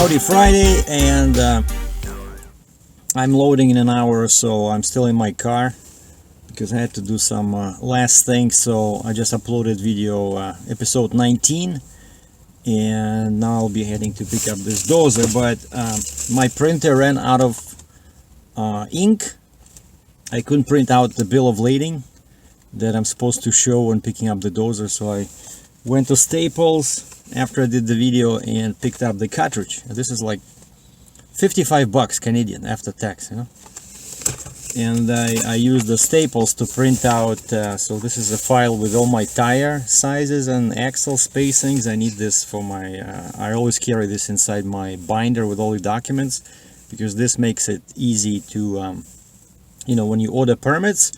Howdy Friday, and I'm loading in an hour or so. I'm still in my car because I had to do some last things, so I just uploaded video episode 19, and now I'll be heading to pick up this dozer. But my printer ran out of ink. I couldn't print out the bill of lading that I'm supposed to show when picking up the dozer, so I went to Staples after I did the video and picked up the cartridge. This is like 55 bucks Canadian after tax, you know. And I used the Staples to print out, so this is a file with all my tire sizes and axle spacings. I need this for my, I always carry this inside my binder with all the documents, because this makes it easy to, you know, when you order permits.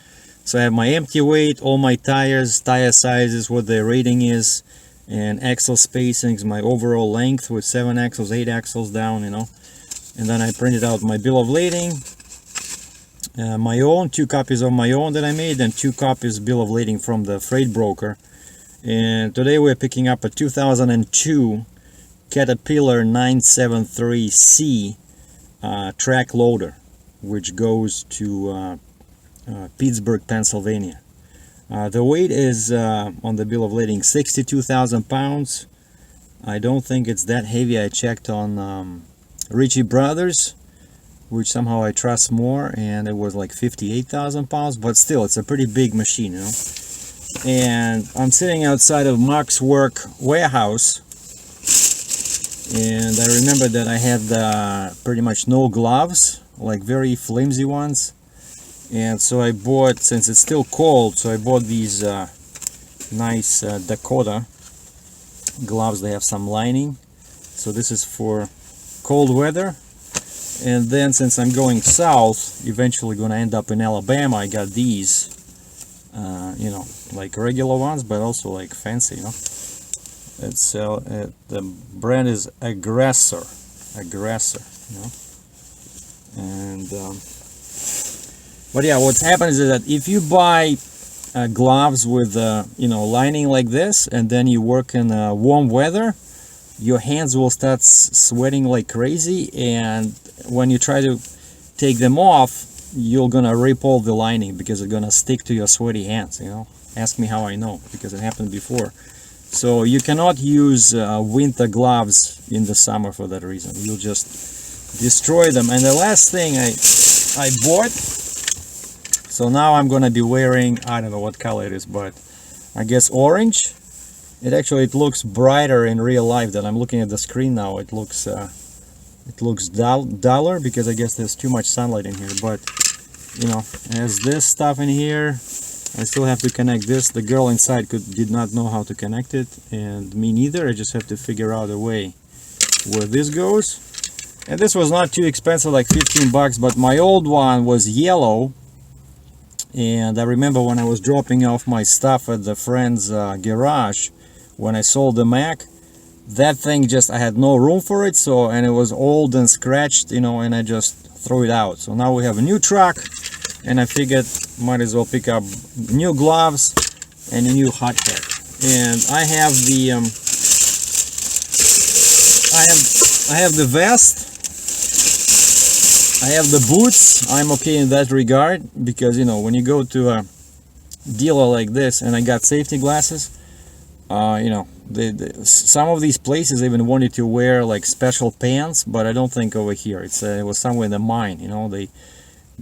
So I have my empty weight, all my tires, tire sizes, what their rating is, and axle spacings, my overall length with 7 axles, 8 axles down, you know. And then I printed out my bill of lading, my own, 2 copies of my own that I made, and 2 copies bill of lading from the freight broker. And today we're picking up a 2002 Caterpillar 973C track loader, which goes to Pittsburgh, Pennsylvania. The weight is on the bill of lading 62,000 pounds. I don't think it's that heavy. I checked on Ritchie Brothers, which somehow I trust more, and it was like 58,000 pounds, but still it's a pretty big machine, you know. And I'm sitting outside of Mark's Work warehouse, and I remember that I had pretty much no gloves, like very flimsy ones. And so I bought, since it's still cold, so I bought these nice Dakota gloves. They have some lining, so this is for cold weather. And then since I'm going south, eventually gonna end up in Alabama, I got these, you know, like regular ones, but also like fancy, you know. It's the brand is Aggressor, you know. And but yeah, what's happened is that if you buy gloves with you know, lining like this, and then you work in warm weather, your hands will start sweating like crazy, and when you try to take them off, you're gonna rip all the lining because it's gonna stick to your sweaty hands, you know. Ask me how I know, because it happened before. So you cannot use winter gloves in the summer for that reason. You'll just destroy them. And the last thing I bought, so now I'm gonna be wearing, I don't know what color it is, but I guess orange. It looks brighter in real life than I'm looking at the screen now. It looks duller because I guess there's too much sunlight in here. But you know, it has this stuff in here. I still have to connect this. The girl inside did not know how to connect it, and me neither. I just have to figure out a way where this goes. And this was not too expensive, like 15 bucks, but my old one was yellow. And I remember when I was dropping off my stuff at the friend's garage, when I sold the Mac, that thing just, I had no room for it, so, and it was old and scratched, you know, and I just threw it out. So now we have a new truck, and I figured might as well pick up new gloves and a new hot hat. And I have the I have the vest, I have the boots. I'm okay in that regard, because you know, when you go to a dealer like this, and I got safety glasses, you know, some of these places even wanted to wear like special pants, but I don't think over here. It was somewhere in the mine, you know, they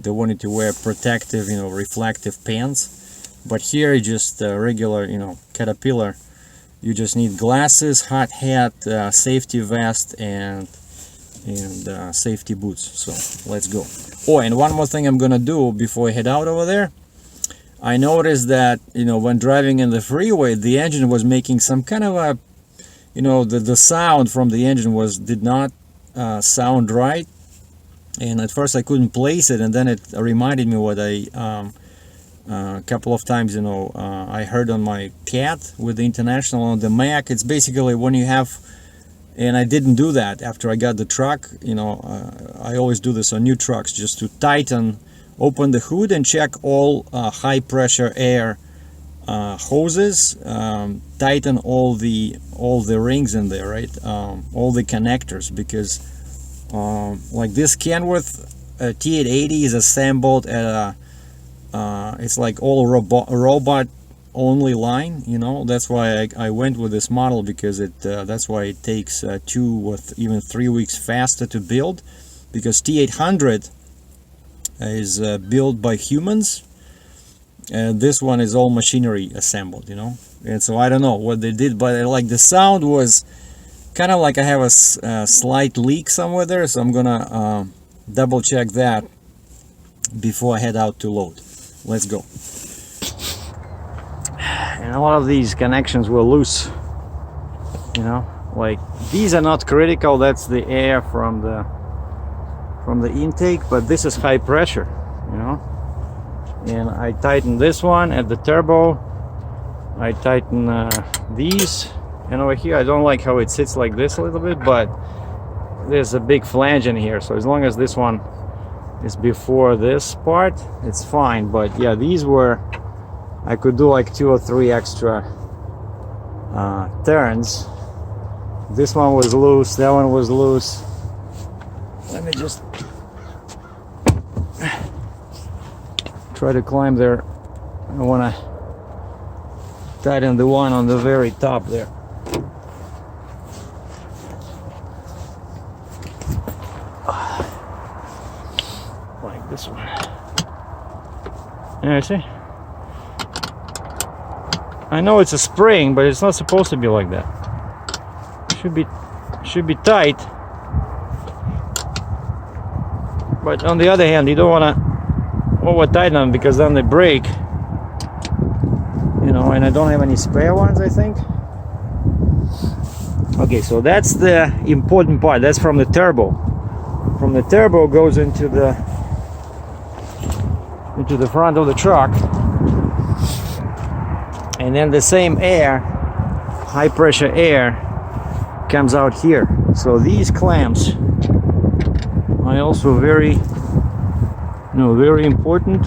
wanted to wear protective, you know, reflective pants. But here just regular, you know, Caterpillar, you just need glasses, hot hat, safety vest, and safety boots. So let's go. Oh, and one more thing I'm gonna do before I head out over there. I noticed that, you know, when driving in the freeway, the engine was making some kind of a, you know, the sound from the engine did not sound right. And at first I couldn't place it, and then it reminded me what I a couple of times, you know, I heard on my Cat with the International on the Mac. It's basically when you have, and I didn't do that after I got the truck, you know, I always do this on new trucks, just to tighten, open the hood and check all high pressure air hoses, tighten all the all the rings in there, right? All the connectors, because like this Kenworth T880 is assembled at a it's like all robot only line, you know. That's why I went with this model, because that's why it takes 2 or even 3 weeks faster to build, because T800 is built by humans, and this one is all machinery assembled, you know. And so I don't know what they did, but like the sound was kind of like I have a slight leak somewhere there, so I'm gonna double check that before I head out to load. Let's go. And a lot of these connections were loose, you know, like these are not critical. That's the air from the intake, but this is high pressure, you know. And I tighten this one at the turbo, I tighten these, and over here I don't like how it sits like this a little bit, but there's a big flange in here, so as long as this one is before this part, it's fine. But yeah, these were, I could do like 2 or 3 extra turns. This one was loose, that one was loose. Let me just try to climb there. I want to tighten the one on the very top there. Like this one. Yeah, see? I know it's a spring, but it's not supposed to be like that. Should be tight. But on the other hand, you don't want to over tighten them, because then they break. You know, and I don't have any spare ones, I think. Okay, so that's the important part. That's from the turbo. From the turbo goes into the front of the truck. And then the same air, high pressure air, comes out here. So these clamps are also very, very important.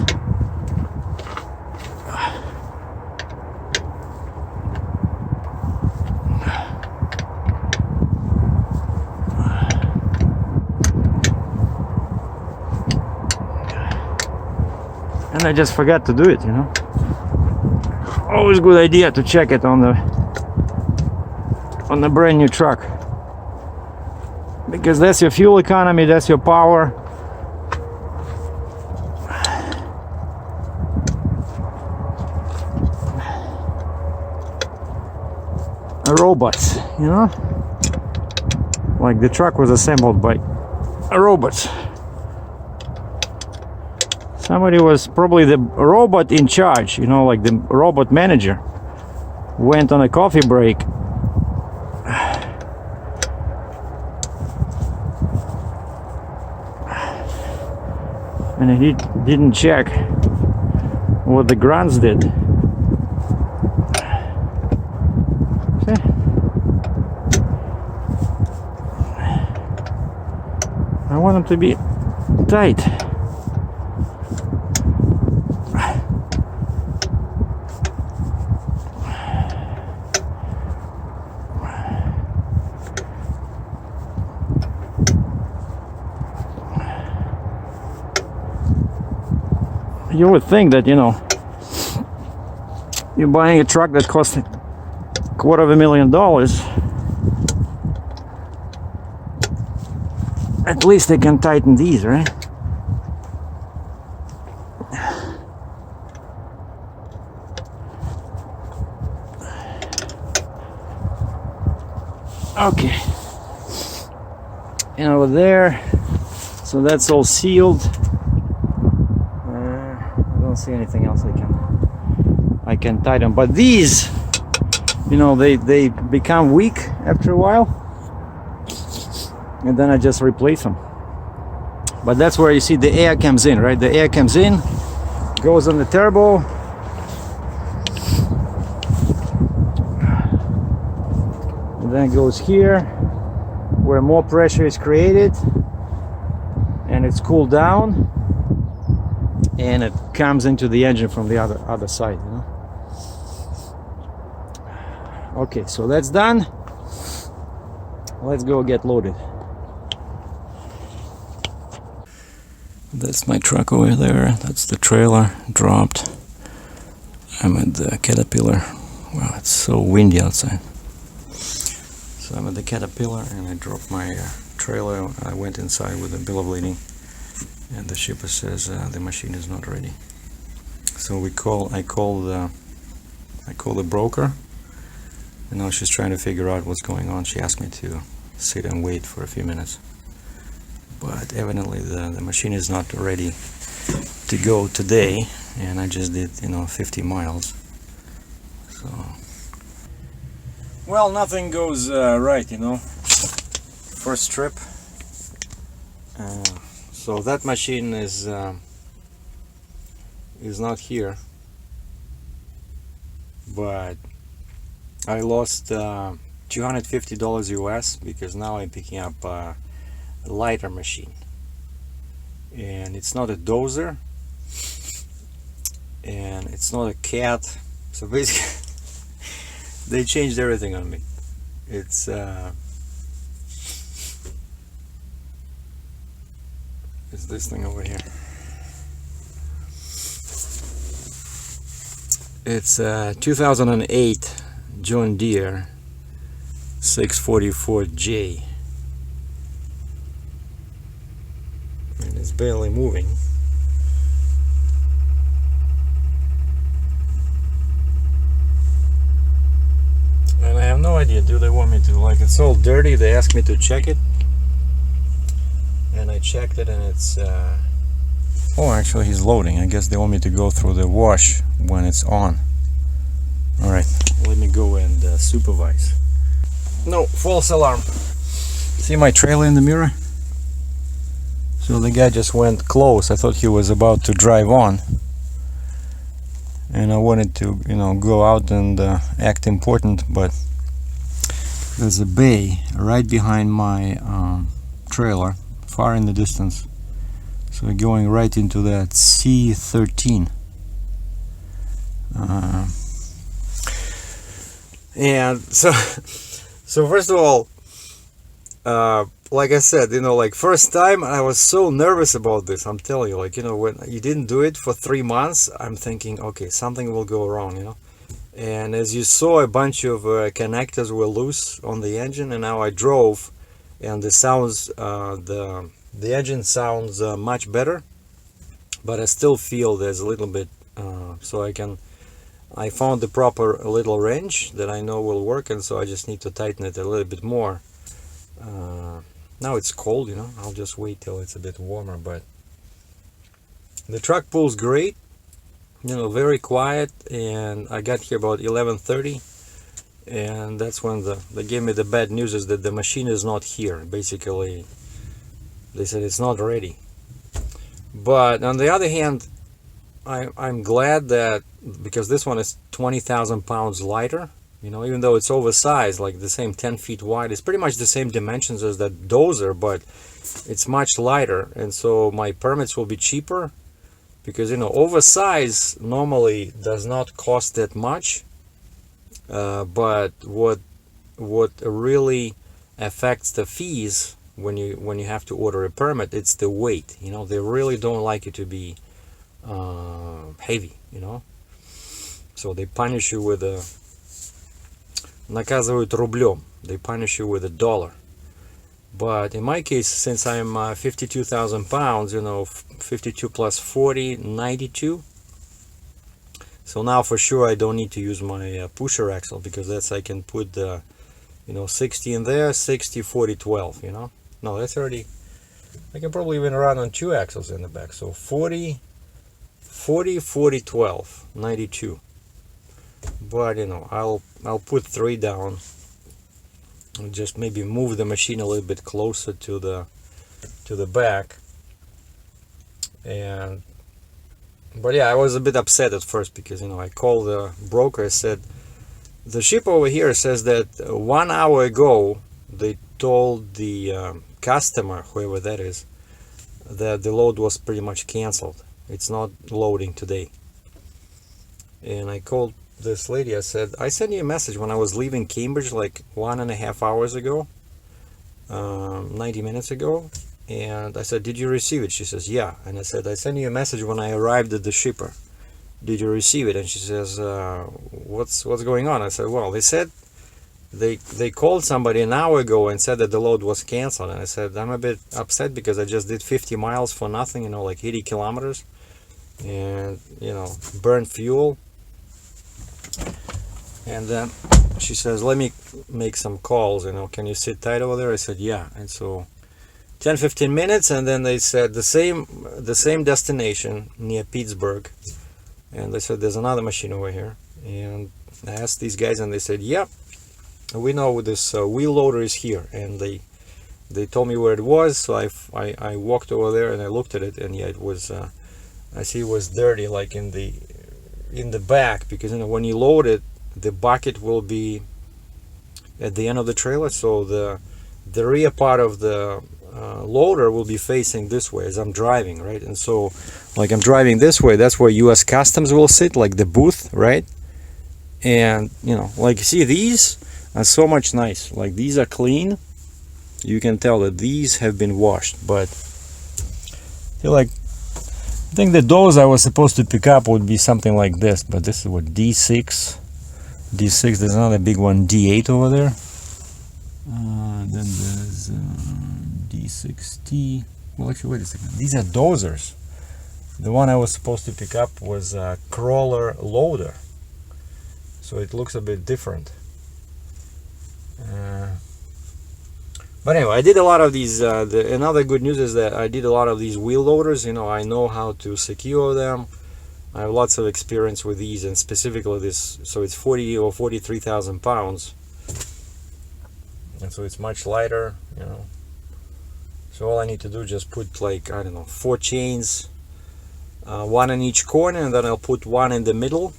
And I just forgot to do it, you know. Always good idea to check it on the brand new truck, because that's your fuel economy, that's your power. Robots, you know, like the truck was assembled by robots. Somebody was probably the robot in charge, you know, like the robot manager went on a coffee break and he didn't check what the grunts did. See? I want them to be tight. You would think that, you know, you're buying a truck that costs $250,000, at least they can tighten these, right? Okay, and over there, so that's all sealed. See anything else I can tighten, but these, you know, they become weak after a while, and then I just replace them. But that's where you see the air comes in, right? The air comes in, goes on the turbo, and then goes here where more pressure is created and it's cooled down, and it comes into the engine from the other side, you know? Okay, so that's done. let's go get loaded. That's my truck over there. That's the trailer dropped. I'm at the Caterpillar. Wow, it's so windy outside. So I'm at the Caterpillar and I dropped my trailer. I went inside with a bill of lading, and the shipper says the machine is not ready. So I call the broker, and now she's trying to figure out what's going on. She asked me to sit and wait for a few minutes, but evidently the machine is not ready to go today, and I just did 50 miles. So well, nothing goes right, first trip. So that machine is not here, but I lost $250 US because now I'm picking up a lighter machine, and it's not a dozer and it's not a cat. So basically they changed everything on me. It's this thing over here. It's 2008 John Deere 644J, and it's barely moving. And I have no idea, do they want me to, like, it's all dirty, they asked me to check it, and I checked it, and it's oh, actually he's loading. I guess they want me to go through the wash when it's on. Alright, let me go and supervise. No, false alarm. See my trailer in the mirror? So the guy just went close. I thought he was about to drive on, and I wanted to go out and act important, but there's a bay right behind my trailer, far in the distance. So we're going right into that C13. And so first of all, like I said, like first time I was so nervous about this. I'm telling you, like, when you didn't do it for 3 months, I'm thinking, okay, something will go wrong, And as you saw, a bunch of connectors were loose on the engine, and now I drove, and the sounds, the engine sounds much better, but I still feel there's a little bit, so I found the proper little wrench that I know will work, and so I just need to tighten it a little bit more. Now it's cold, I'll just wait till it's a bit warmer, but the truck pulls great, very quiet, and I got here about 11:30, and that's when they gave me the bad news, is that the machine is not here. Basically, they said it's not ready. But on the other hand, I'm glad that, because this one is 20,000 pounds lighter, even though it's oversized, like the same 10 feet wide, it's pretty much the same dimensions as that dozer, but it's much lighter, and so my permits will be cheaper, because oversize normally does not cost that much, but what really affects the fees when you have to order a permit, it's the weight. They really don't like it to be heavy, so they punish you with a наказывают рублем, they punish you with $1. But in my case, since I'm 52,000 pounds, 52 plus 40, 92. So now for sure I don't need to use my pusher axle, because that's, I can put the 60 in there, 60, 40, 12, No, that's already, I can probably even run on 2 axles in the back. So 40, 40, 12, 92. But I'll put 3 down and just maybe move the machine a little bit closer to the back. But yeah, I was a bit upset at first, because I called the broker. I said, the ship over here says that 1 hour ago they told the customer, whoever that is, that the load was pretty much canceled. It's not loading today. And I called this lady. I said, I sent you a message when I was leaving Cambridge like 1.5 hours ago, 90 minutes ago, and I said, did you receive it? She says, yeah. And I said, I sent you a message when I arrived at the shipper. Did you receive it? And she says, what's going on? I said, well, they said they called somebody an hour ago and said that the load was canceled. And I said, I'm a bit upset because I just did 50 miles for nothing, you know, like 80 kilometers, and, you know, burned fuel. And then she says, let me make some calls, you know, can you sit tight over there? I said, yeah. And so 10-15 minutes, and then they said the same destination near Pittsburgh, and they said there's another machine over here. And I asked these guys, and they said, yep, we know this wheel loader is here. And they told me where it was. So I walked over there and I looked at it, and yeah, it was I see it was dirty, like in the back, because, you know, when you load it, the bucket will be at the end of the trailer, so the rear part of the loader will be facing this way as I'm driving, right? And so, like, I'm driving this way, that's where US Customs will sit, like the booth, right? And, you know, like, see, these are so much nice. Like, these are clean. You can tell that these have been washed, but they're like, I think the dose I was supposed to pick up would be something like this, but this is what, D6. There's another big one, D8 over there. Then there's D6T. Well, actually, wait a second. These are dozers. The one I was supposed to pick up was a crawler loader, so it looks a bit different. But anyway, I did a lot of these. Another good news is that I did a lot of these wheel loaders. You know, I know how to secure them. I have lots of experience with these, and specifically this. So it's 40 or 43,000 pounds, and so it's much lighter, you know. So all I need to do is just put, like, I don't know, 4 chains, one in each corner, and then I'll put one in the middle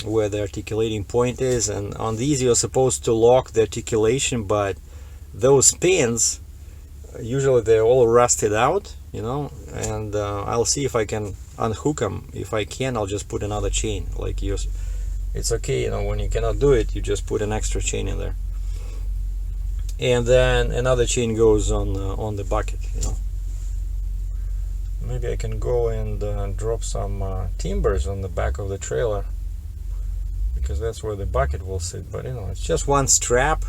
where the articulating point is. And on these you're supposed to lock the articulation, but those pins, usually they're all rusted out, you know, and I'll see if I can unhook them. If I can, I'll just put another chain. Like, it's okay, you know, when you cannot do it, you just put an extra chain in there, and then another chain goes on the bucket, you know. Maybe I can go and drop some timbers on the back of the trailer, because that's where the bucket will sit. But, you know, it's just one strap.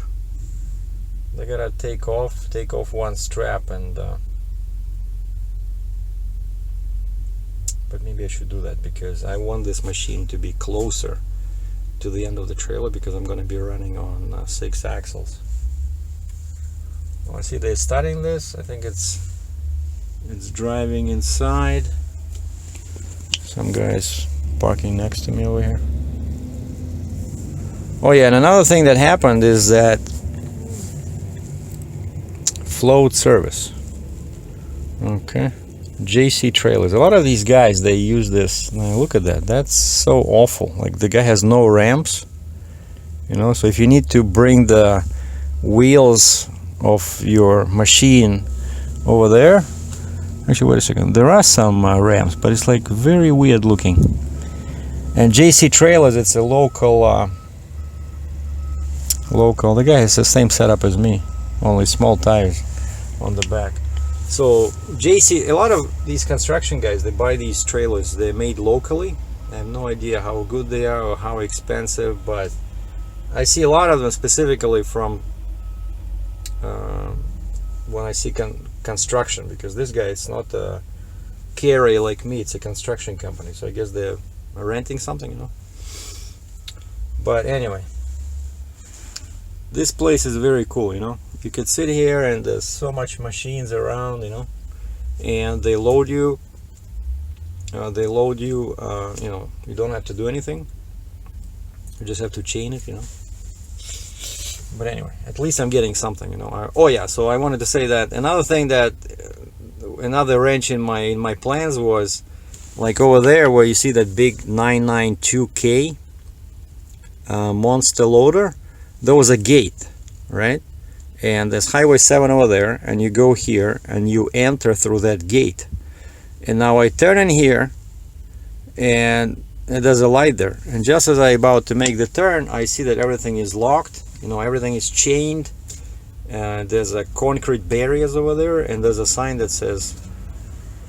They gotta take off one strap, and but maybe I should do that, because I want this machine to be closer to the end of the trailer, because I'm gonna be running on 6 axles. Well, I see they're starting this. I think it's driving inside. Some guys parking next to me over here. Oh yeah, and another thing that happened is that float service. Okay, JC trailers. A lot of these guys, they use this. Now look at that. That's so awful. Like, the guy has no ramps, you know. So if you need to bring the wheels of your machine over there, actually, wait a second. There are some ramps, but it's like very weird looking. And JC Trailers, it's a local. The guy has the same setup as me, only small tires on the back. So JC, a lot of these construction guys, they buy these trailers. They're made locally. I have no idea how good they are or how expensive, but I see a lot of them specifically from when I see construction, because this guy is not a carrier like me, it's a construction company, so I guess they're renting something, you know. But anyway, this place is very cool, you know. You could sit here, and there's so much machines around, you know, and they load you. You know, you don't have to do anything. You just have to chain it, you know. But anyway, at least I'm getting something, you know. Oh yeah, so I wanted to say that another thing, that another wrench in my plans was, like, over there where you see that big 992K monster loader, there was a gate, right? And there's Highway 7 over there, and you go here and you enter through that gate. And now I turn in here, and there's a light there. And just as I'm about to make the turn, I see that everything is locked. You know, everything is chained, There's a concrete barriers over there, and there's a sign that says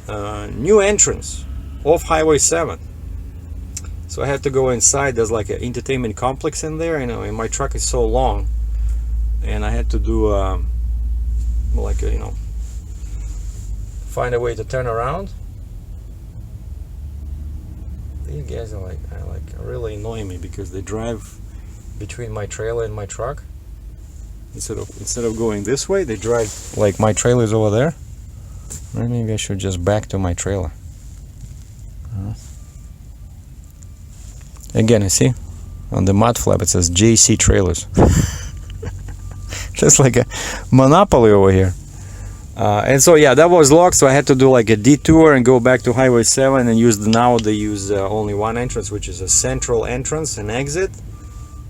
new entrance off Highway 7. So I had to go inside. There's like an entertainment complex in there, and my truck is so long, and I had to do like a, find a way to turn around. These guys are like really annoy me because they drive between my trailer and my truck. Instead of going this way, they drive like my trailer's over there. Or maybe I should just back to my trailer. Again, you see on the mud flap it says JC Trailers. Just like a monopoly over here. And so yeah, that was locked, so I had to do like a detour and go back to Highway 7 and now they use only one entrance, which is a central entrance and exit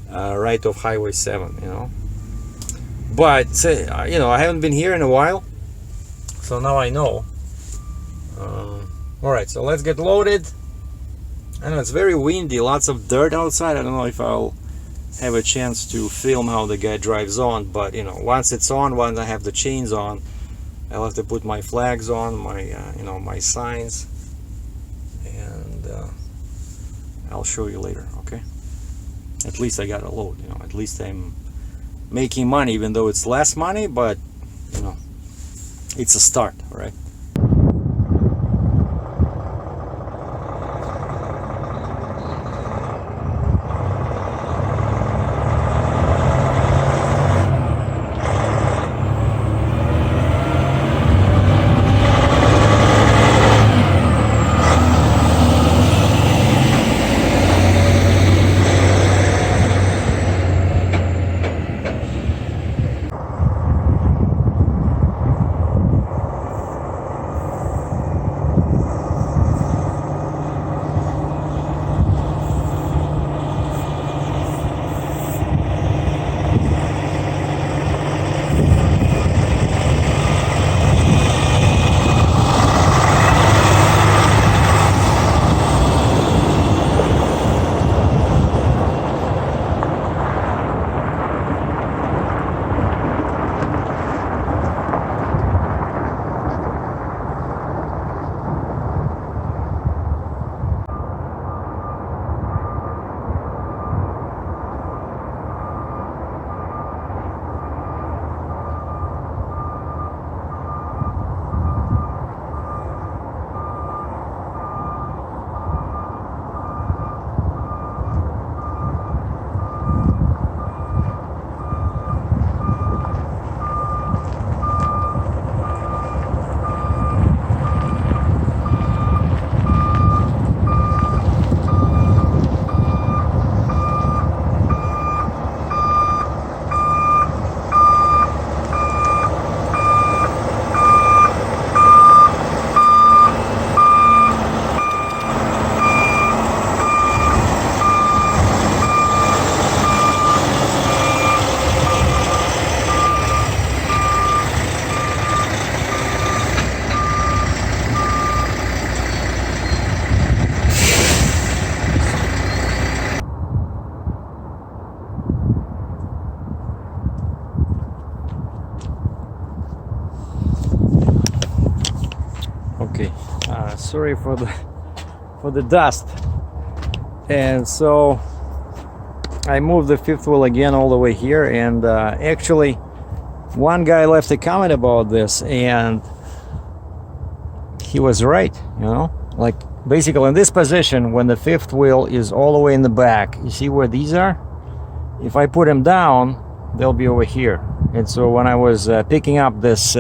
right off Highway 7, But say, I haven't been here in a while, so now I know. All right, so let's get loaded. I know it's very windy, lots of dirt outside. I don't know if I'll have a chance to film how the guy drives on, but once it's on, once I have the chains on, I'll have to put my flags on, my my signs, and I'll show you later. Okay. At least I got a load. At least I'm making money, even though it's less money, but it's a start, right? Okay, sorry for the dust. And so I moved the fifth wheel again all the way here, and actually one guy left a comment about this, and he was right. Like basically in this position, when the fifth wheel is all the way in the back, you see where these are? If I put them down, they'll be over here. And so when I was picking up this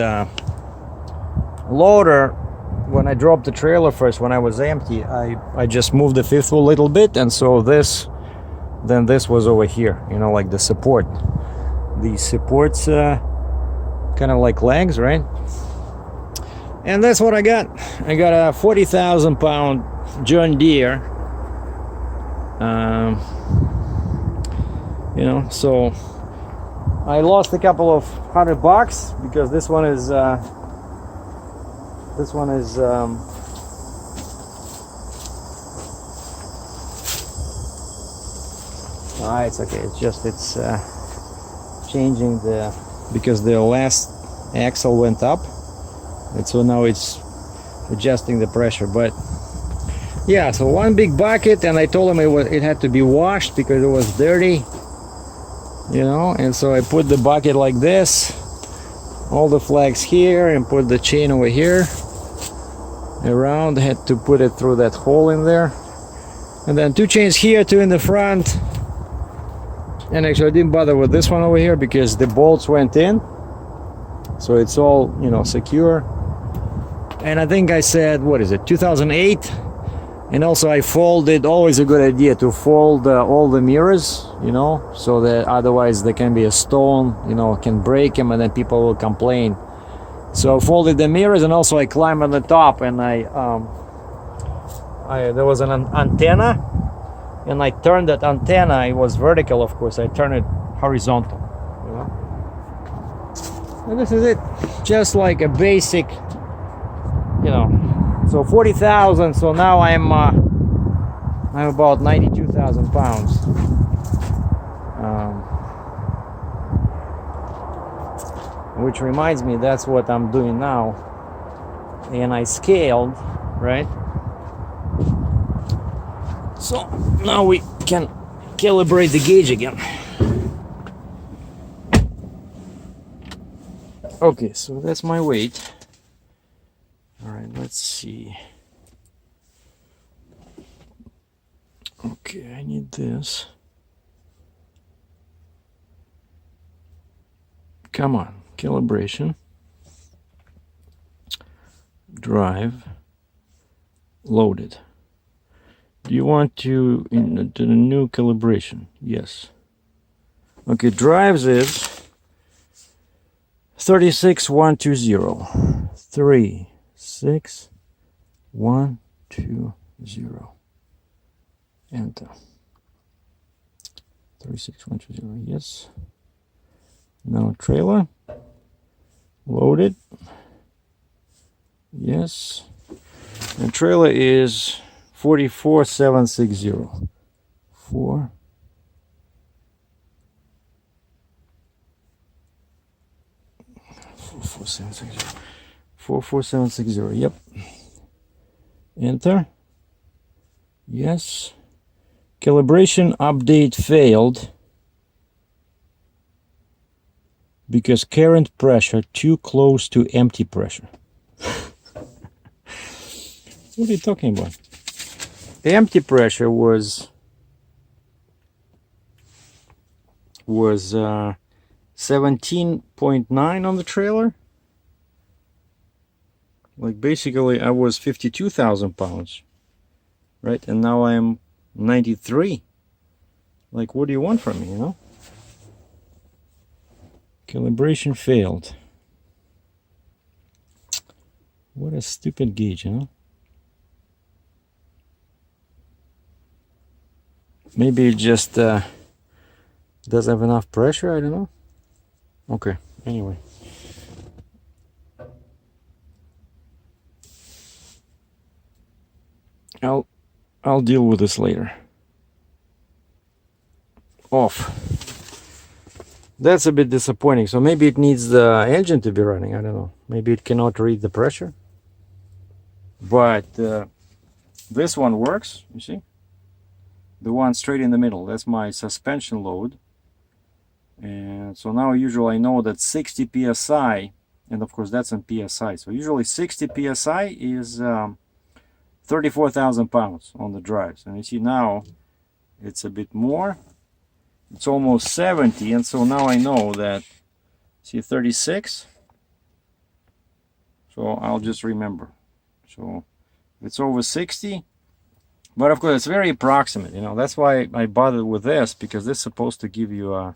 loader, when I dropped the trailer first, when I was empty, I just moved the fifth wheel a little bit, and so this was over here, like the support. These supports kind of like legs, right? And that's what I got. I got a 40,000 pound John Deere. So I lost a couple of $100 because this one is it's okay. It's changing the because the last axle went up, and so now it's adjusting the pressure. But yeah, so one big bucket, and I told him it had to be washed because it was dirty, you know. And so I put the bucket like this, all the flags here, and put the chain over here around. I had to put it through that hole in there, and then 2 chains here, 2 in the front. And actually I didn't bother with this one over here because the bolts went in, so it's all, you know, secure. And I think I said, what is it, 2008. And also I folded, always a good idea to fold all the mirrors, you know, so that otherwise there can be a stone, you know, can break them and then people will complain. So I folded the mirrors, and also I climbed on the top, and there was an antenna, and I turned that antenna. It was vertical, of course. I turned it horizontal, you know. And this is it, just like a basic, you know. So 40,000. So now I'm about 92,000 pounds. Which reminds me, that's what I'm doing now. And I scaled, right? So now we can calibrate the gauge again. Okay, so that's my weight. All right, let's see. Okay, I need this. Come on, calibration. Drive. Loaded. Do you want to into the new calibration? Yes. Okay, drives is 36120. 36120. Enter. 36120. Yes. Now trailer. Loaded. Yes. And trailer is 44760. 44760. 44760. Yep. Enter. Yes. Calibration update failed because current pressure too close to empty pressure. What are you talking about? The empty pressure was 17.9 on the trailer. Like basically I was 52,000 pounds, right? And now I'm 93. Like, what do you want from me, you know? Calibration failed. What a stupid gauge, you know? Maybe it just doesn't have enough pressure, I don't know. Okay, anyway. I'll deal with this later. Off. That's a bit disappointing. So maybe it needs the engine to be running. I don't know. Maybe it cannot read the pressure. But this one works, you see? The one straight in the middle, that's my suspension load. And so now usually I know that 60 psi, and of course that's in psi. So usually 60 psi is 34,000 pounds on the drives. And you see now it's a bit more. It's almost 70, and so now I know that, see, 36. So I'll just remember. So it's over 60. But of course it's very approximate, you know. That's why I bothered with this, because this is supposed to give you a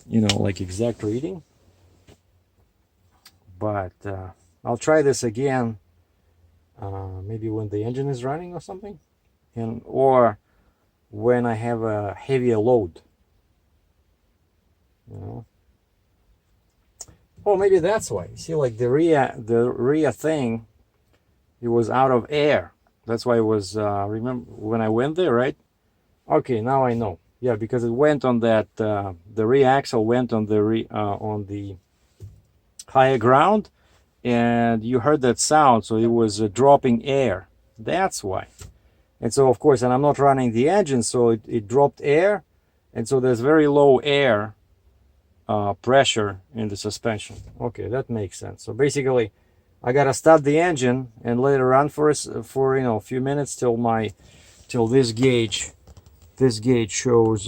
you know, like exact reading. But I'll try this again maybe when the engine is running or something, and or when I have a heavier load, you know. Oh, maybe that's why. See, like the rear thing, it was out of air. That's why it was remember when I went there, right? Okay, now I know, Yeah, because it went on that the rear axle went on the higher ground, and you heard that sound, so it was dropping air. That's why. And so of course, and I'm not running the engine, so it dropped air, and so there's very low air pressure in the suspension. Okay, that makes sense. So basically, I gotta start the engine and let it run for a few minutes till this gauge shows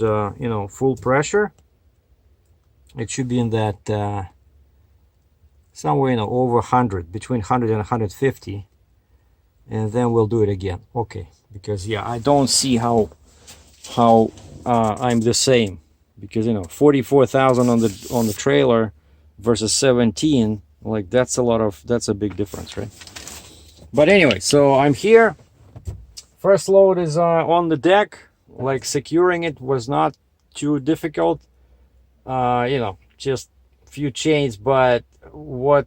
full pressure. It should be in that somewhere over 100, between 100 and 150, and then we'll do it again. Okay, because yeah, I don't see how I'm the same, because 44,000 on the trailer versus 17, like that's a big difference, right? But anyway, so I'm here. First load is on the deck. Like securing it was not too difficult, just few chains. But what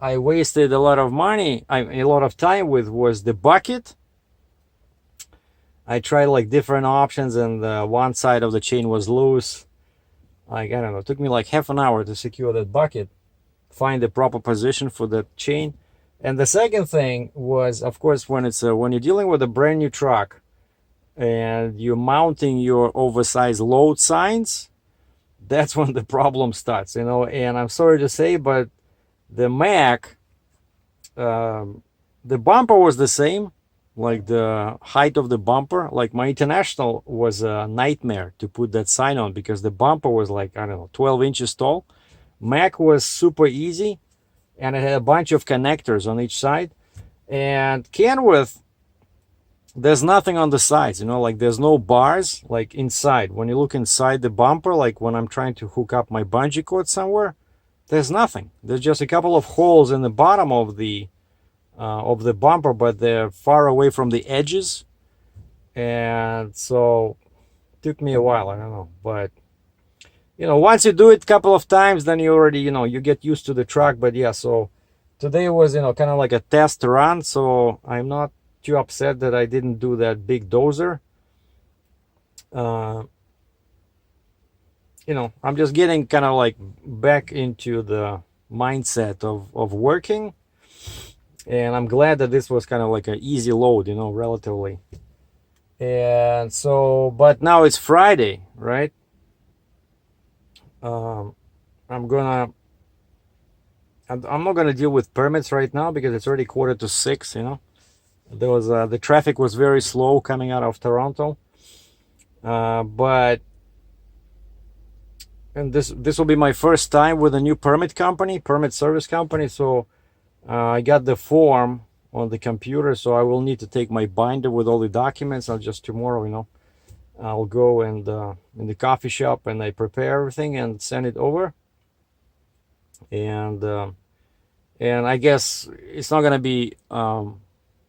I wasted a lot of money, a lot of time with, was the bucket. I tried like different options, and one side of the chain was loose. Like, I don't know, it took me like half an hour to secure that bucket, find the proper position for that chain. And the second thing was, of course, when you're dealing with a brand new truck and you're mounting your oversized load signs, that's when the problem starts, and I'm sorry to say, but the Mac, the bumper was the same, like the height of the bumper. Like my International was a nightmare to put that sign on, because the bumper was like, I don't know, 12 inches tall. Mac was super easy, and it had a bunch of connectors on each side. And Kenworth, there's nothing on the sides, like there's no bars like inside. When you look inside the bumper, like when I'm trying to hook up my bungee cord somewhere, there's nothing. There's just a couple of holes in the bottom of the bumper, but they're far away from the edges. And so it took me a while, I don't know, but once you do it a couple of times, then you already you get used to the truck. But yeah, so today was kind of like a test run, so I'm not too upset that I didn't do that big dozer. I'm just getting kind of like back into the mindset of working, and I'm glad that this was kind of like an easy load, relatively. And so, but now it's Friday, right? I'm not gonna deal with permits right now, because it's already 5:45. There was the traffic was very slow coming out of Toronto, but this will be my first time with a new permit service company. So I got the form on the computer, so I will need to take my binder with all the documents. I'll just tomorrow, I'll go and in the coffee shop, and I prepare everything and send it over. And I guess it's not gonna be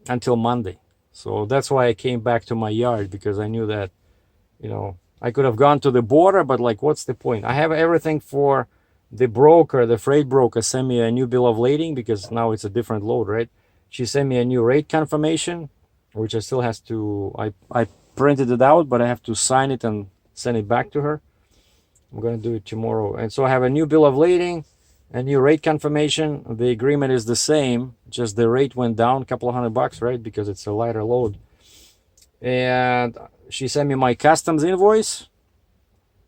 until Monday. So that's why I came back to my yard, because I knew that, I could have gone to the border, but like, what's the point? I have everything for the broker. The freight broker sent me a new bill of lading, because now it's a different load, right? She sent me a new rate confirmation, which I still has to, I printed it out, but I have to sign it and send it back to her. I'm going to do it tomorrow. And so I have a new bill of lading, a new rate confirmation. The agreement is the same, just the rate went down a couple of $100, right? Because it's a lighter load. And she sent me my customs invoice.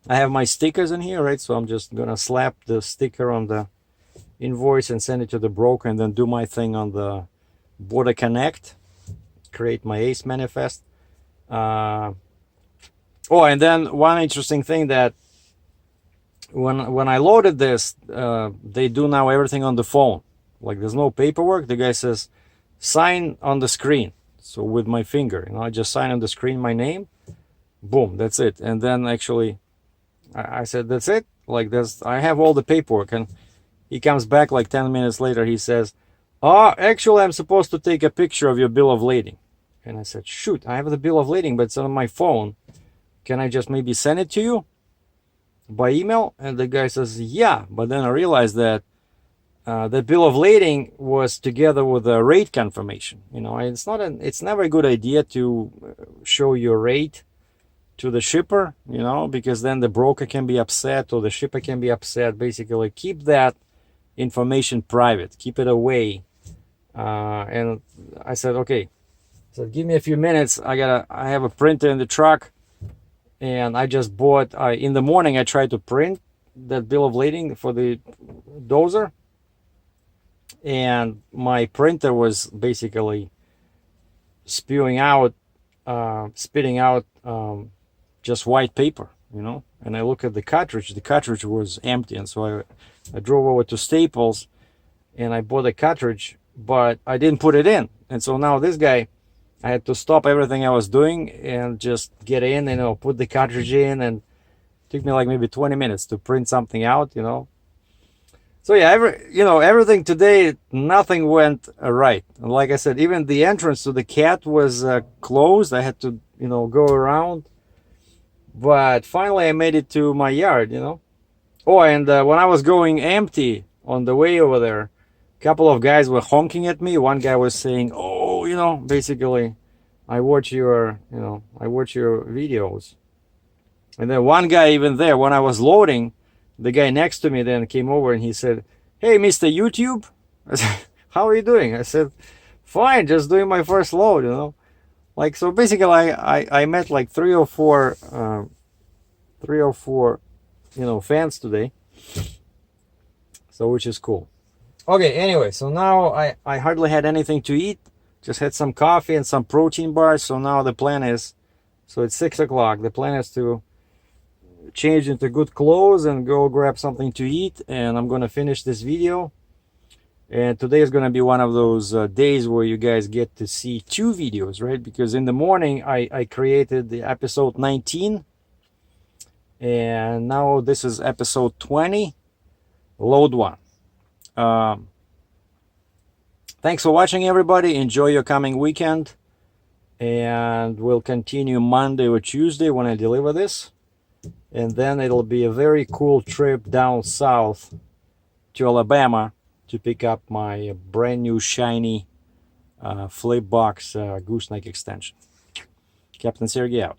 I have my stickers in here, right? So I'm just gonna slap the sticker on the invoice and send it to the broker, and then do my thing on the Border Connect, create my ACE manifest. And then one interesting thing, that when I loaded this, they do now everything on the phone. Like, there's no paperwork. The guy says, sign on the screen. So with my finger, I just sign on the screen my name. Boom, that's it. And then actually, I said, that's it. Like, I have all the paperwork. And he comes back like 10 minutes later. He says, oh, actually, I'm supposed to take a picture of your bill of lading. And I said, shoot, I have the bill of lading, but it's on my phone. Can I just maybe send it to you by email? And the guy says, yeah. But then I realized that the bill of lading was together with a rate confirmation. It's never a good idea to show your rate to the shipper, you know, because then the broker can be upset or the shipper can be upset. Basically, keep that information private, keep it away. And I said, okay, so give me a few minutes. I have a printer in the truck, and I just bought. In the morning, I tried to print that bill of lading for the dozer, and my printer was basically spitting out just white paper, you know. And I look at the cartridge was empty, and so I drove over to Staples and I bought a cartridge, but I didn't put it in. And so now this guy, I had to stop everything I was doing and just get in and, you know, put the cartridge in, and it took me like maybe 20 minutes to print something out, you know. So yeah, everything today, nothing went right. And like I said, even the entrance to the cat was closed. I had to, you know, go around. But finally I made it to my yard, you know. Oh, and when I was going empty on the way over there, a couple of guys were honking at me. One guy was saying, oh, you know, basically, I watch your videos. And then one guy even there, when I was loading, the guy next to me then came over and he said, hey, Mr. YouTube. I said, how are you doing? I said, fine, just doing my first load, you know. Like, so basically I met like three or four, you know, fans today. So, which is cool. Okay, anyway, so now I hardly had anything to eat. Just had some coffee and some protein bars. So now the plan is, so it's 6 o'clock. The plan is to change into good clothes and go grab something to eat. And I'm going to finish this video. And today is going to be one of those days where you guys get to see 2 videos, right? Because in the morning I created the episode 19. And now this is episode 20, load 1. Thanks for watching, everybody. Enjoy your coming weekend. And we'll continue Monday or Tuesday when I deliver this. And then it'll be a very cool trip down south to Alabama to pick up my brand new shiny flip box gooseneck extension. Captain Sergei out.